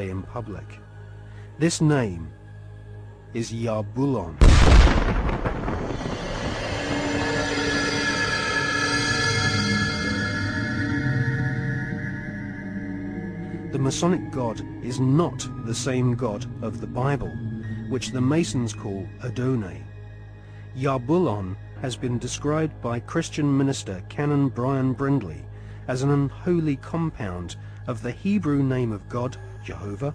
in public. This name is Yarbulon. The Masonic God is not the same God of the Bible, which the Masons call Adonai. Yarbulon has been described by Christian minister Canon Brian Brindley as an unholy compound of the Hebrew name of God, Jehovah,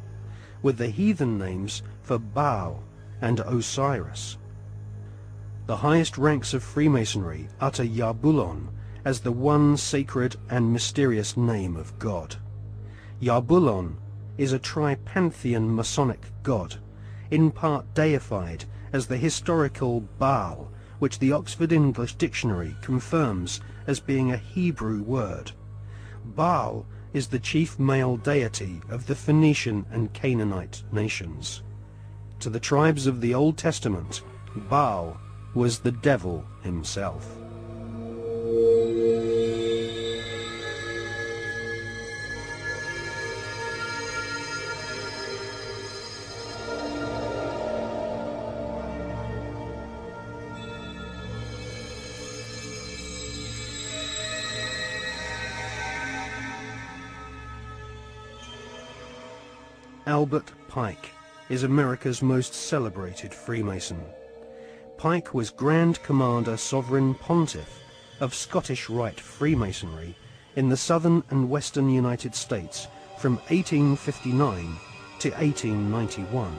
with the heathen names for Baal and Osiris. The highest ranks of Freemasonry utter Yarbulon as the one sacred and mysterious name of God. Yarbulon is a tripantheon Masonic god, in part deified as the historical Baal, which the Oxford English Dictionary confirms as being a Hebrew word. Baal is the chief male deity of the Phoenician and Canaanite nations. To the tribes of the Old Testament, Baal was the devil himself. Albert Pike is America's most celebrated Freemason. Pike was Grand Commander Sovereign Pontiff of Scottish Rite Freemasonry in the southern and western United States from 1859 to 1891.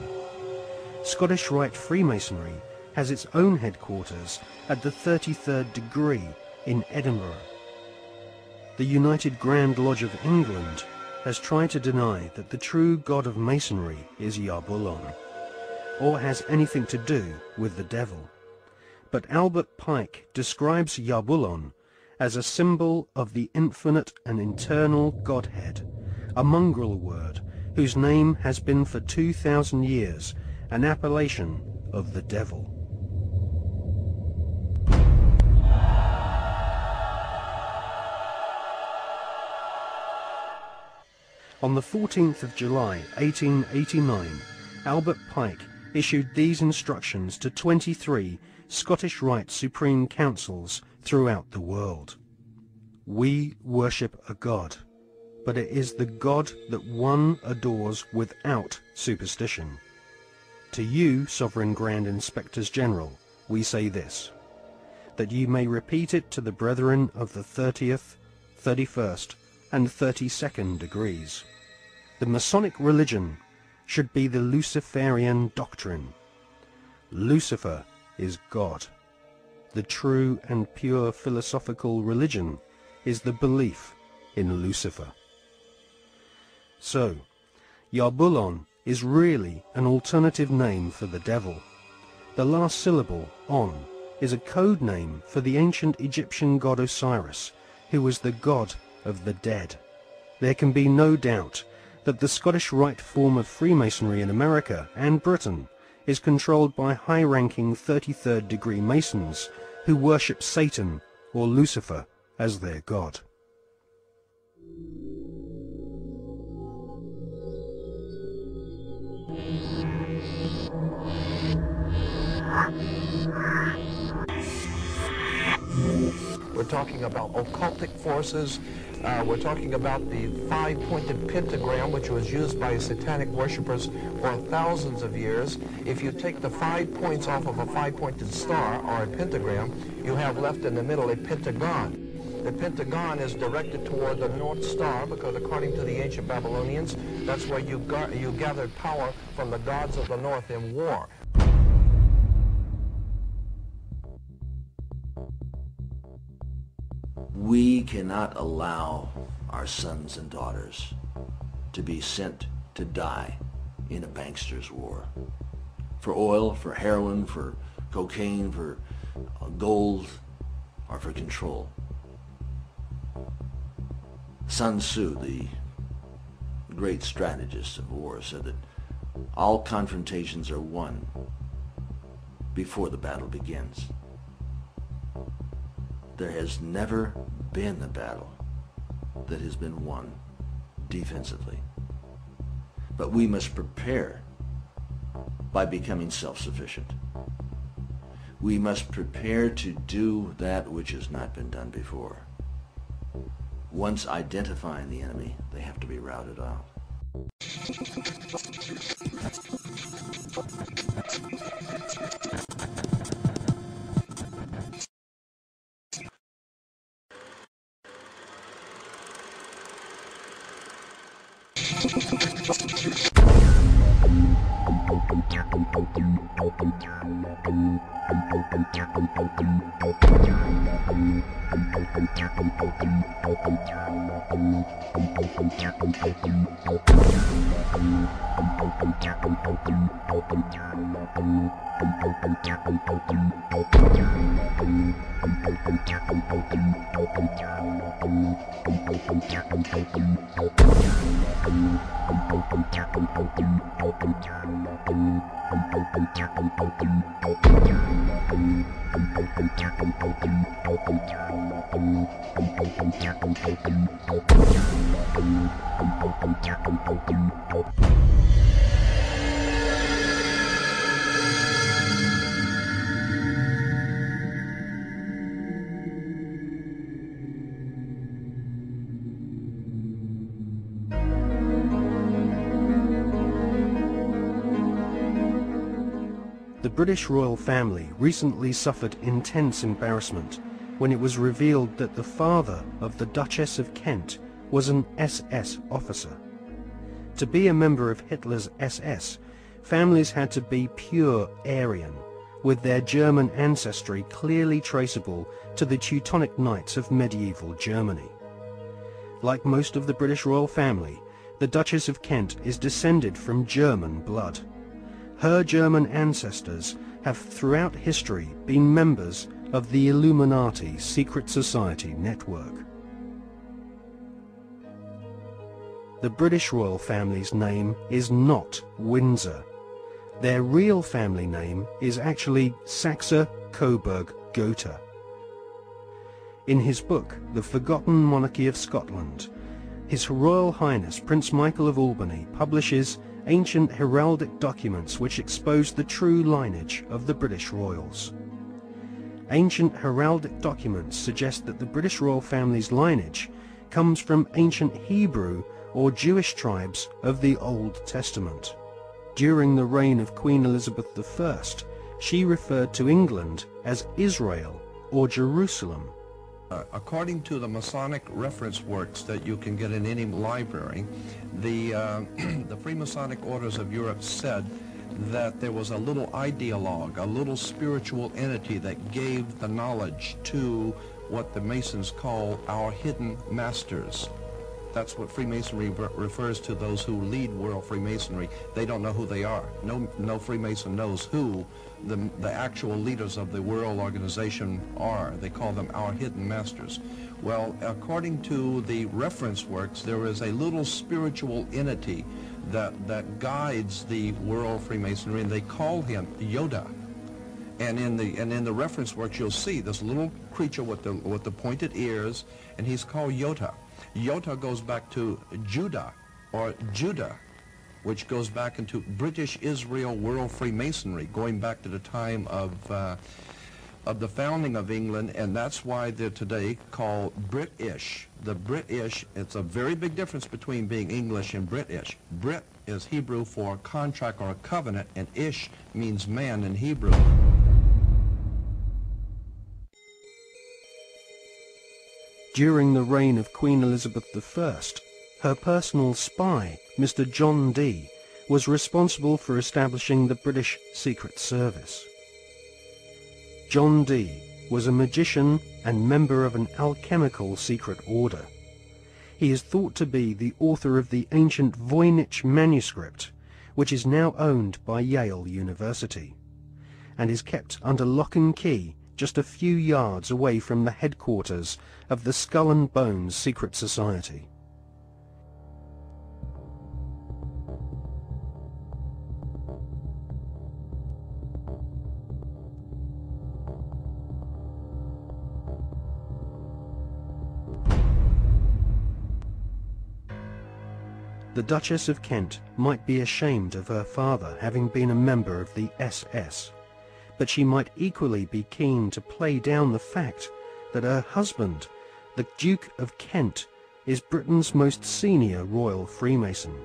Scottish Rite Freemasonry has its own headquarters at the 33rd degree in Edinburgh. The United Grand Lodge of England has tried to deny that the true god of Masonry is Yarbulon, or has anything to do with the devil. But Albert Pike describes Yarbulon as a symbol of the infinite and eternal Godhead, a mongrel word whose name has been for 2,000 years an appellation of the devil. On the 14th of July 1889, Albert Pike issued these instructions to 23 Scottish Rite Supreme Councils throughout the world. We worship a God, but it is the God that one adores without superstition. To you, Sovereign Grand Inspectors General, we say this, that you may repeat it to the brethren of the 30th, 31st, and 32nd degrees. The Masonic religion should be the Luciferian doctrine. Lucifer is God. The true and pure philosophical religion is the belief in Lucifer. So, Yarbulon is really an alternative name for the devil. The last syllable, on, is a code name for the ancient Egyptian god Osiris, who was the god of the dead. There can be no doubt that the Scottish Rite form of Freemasonry in America and Britain is controlled by high-ranking 33rd degree Masons who worship Satan or Lucifer as their god. We're talking about occultic forces. We're talking about the five-pointed pentagram, which was used by satanic worshippers for thousands of years. If you take the 5 points off of a five-pointed star, or a pentagram, you have left in the middle a pentagon. The pentagon is directed toward the North Star because, according to the ancient Babylonians, that's where you gathered power from the gods of the North in war. We cannot allow our sons and daughters to be sent to die in a bankster's war. For oil, for heroin, for cocaine, for gold, or for control. Sun Tzu, the great strategist of war, said that all confrontations are won before the battle begins. There has never been a battle that has been won defensively. But we must prepare by becoming self-sufficient. We must prepare to do that which has not been done before. Once identifying the enemy, they have to be routed out. The British royal family recently suffered intense embarrassment when it was revealed that the father of the Duchess of Kent was an SS officer. To be a member of Hitler's SS, families had to be pure Aryan, with their German ancestry clearly traceable to the Teutonic Knights of medieval Germany. Like most of the British royal family, the Duchess of Kent is descended from German blood. Her German ancestors have throughout history been members of the Illuminati secret society network. The British royal family's name is not Windsor. Their real family name is actually Saxe-Coburg-Gotha. In his book, The Forgotten Monarchy of Scotland, His Royal Highness Prince Michael of Albany publishes ancient heraldic documents which expose the true lineage of the British royals. Ancient heraldic documents suggest that the British royal family's lineage comes from ancient Hebrew or Jewish tribes of the Old Testament. During the reign of Queen Elizabeth I, she referred to England as Israel or Jerusalem. According to the Masonic reference works that you can get in any library, the Freemasonic orders of Europe said that there was a little ideologue, a little spiritual entity that gave the knowledge to what the Masons call our hidden masters. That's what Freemasonry refers to, those who lead world Freemasonry. They don't know who they are. No Freemason knows who the actual leaders of the world organization are. They call them our hidden masters. Well, according to the reference works, there is a little spiritual entity that guides the world Freemasonry, and they call him Yoda. And in the reference works, you'll see this little creature with the pointed ears, and he's called Yota. Yota goes back to Judah, or Judah, which goes back into British Israel World Freemasonry, going back to the time of the founding of England, and that's why they're today called British. The British, it's a very big difference between being English and British. Brit is Hebrew for contract or a covenant, and Ish means man in Hebrew. During the reign of Queen Elizabeth I, her personal spy, Mr. John Dee, was responsible for establishing the British Secret Service. John Dee was a magician and member of an alchemical secret order. He is thought to be the author of the ancient Voynich manuscript, which is now owned by Yale University, and is kept under lock and key just a few yards away from the headquarters of the Skull and Bones Secret Society. The Duchess of Kent might be ashamed of her father having been a member of the SS, but she might equally be keen to play down the fact that her husband, the Duke of Kent, is Britain's most senior royal Freemason.